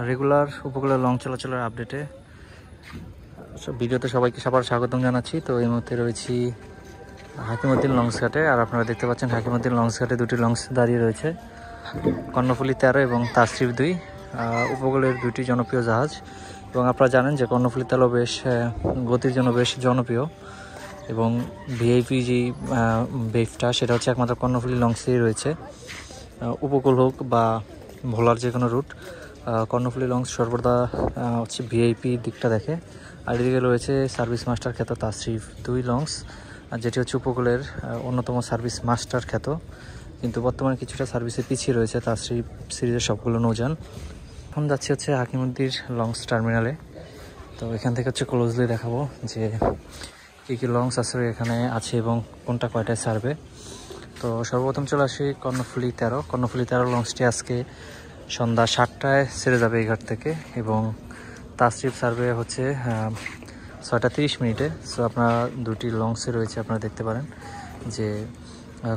Regular উপকূলের long চলাচলের আপডেটে ভিডিওতে সবাইকে সবার স্বাগতম জানাচ্ছি। তো এই মুহূর্তে রয়েছি হাকিমউদ্দিন লঞ্চ ঘাটে। আর আপনারা দেখতে পাচ্ছেন হাকিমউদ্দিন লঞ্চ ঘাটে দুটি লঞ্চ দাঁড়িয়ে রয়েছে, কর্ণফুলী 13 এবং তাসরিফ 2, উপকূলের দুটি জনপ্রিয় জাহাজ। এবং আপনারা জানেন যে কর্ণফুলী 13 বেশ গতির জন্য বেশ জনপ্রিয়, এবং ভিআইপি যে বেফটা সেটা হচ্ছে একমাত্র কর্ণফুলী লঞ্চেই রয়েছে। উপকূল হোক বা ভোলার যে কোনো রুট, কর্ণফুলী লঞ্চ সর্বদা হচ্ছে ভিআইপি দিকটা দেখে। আর এদিকে রয়েছে সার্ভিস মাস্টার খ্যাত তাসরিফ 2 লঞ্চ, যেটি হচ্ছে উপকূলের অন্যতম সার্ভিস মাস্টার খ্যাত, কিন্তু বর্তমানে কিছুটা সার্ভিসে পিছিয়ে রয়েছে তাসরিফ সিরিজের সবগুলো নৌযান। এখন যাচ্ছি হচ্ছে হাকিমউদ্দিন লঞ্চ টার্মিনালে। তো এখান থেকে হচ্ছে ক্লোজলি দেখাবো যে কী কী লঞ্চ আসলে এখানে আছে এবং কোনটা কয়টায় ছাড়বে। তো সর্বপ্রথম চলে আসি কর্ণফুলী 13। কর্ণফুলী 13 লঞ্চটি আজকে সন্ধ্যা 7টায় ছেড়ে যাবে এই ঘাট থেকে, এবং তাসরিফ সার্ভে হচ্ছে 6টা 30 মিনিটে। সো আপনারা দুটি লঞ্চে রয়েছে, আপনারা দেখতে পারেন যে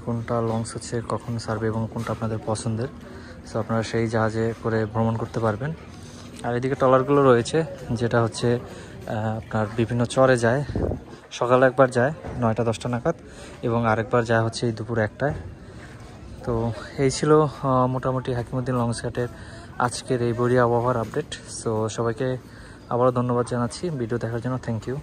কোনটা লঞ্চ হচ্ছে কখন সার্ভে এবং কোনটা আপনাদের পছন্দের। সো আপনারা সেই জাহাজে করে ভ্রমণ করতে পারবেন। আর এদিকে ট্রলারগুলো রয়েছে, যেটা হচ্ছে আপনার বিভিন্ন চরে যায়। সকালে একবার যায় 9টা 10টা নাগাদ, এবং আরেকবার যায় হচ্ছে এই দুপুর 1টায়। তো এই ছিল মোটামুটি হাকিমউদ্দিন লঞ্চ ঘাটের আজকের এই বড়িয়া আবহাওয়ার আপডেট। সো সবাইকে আবারও ধন্যবাদ জানাচ্ছি ভিডিও দেখার জন্য। Thank you.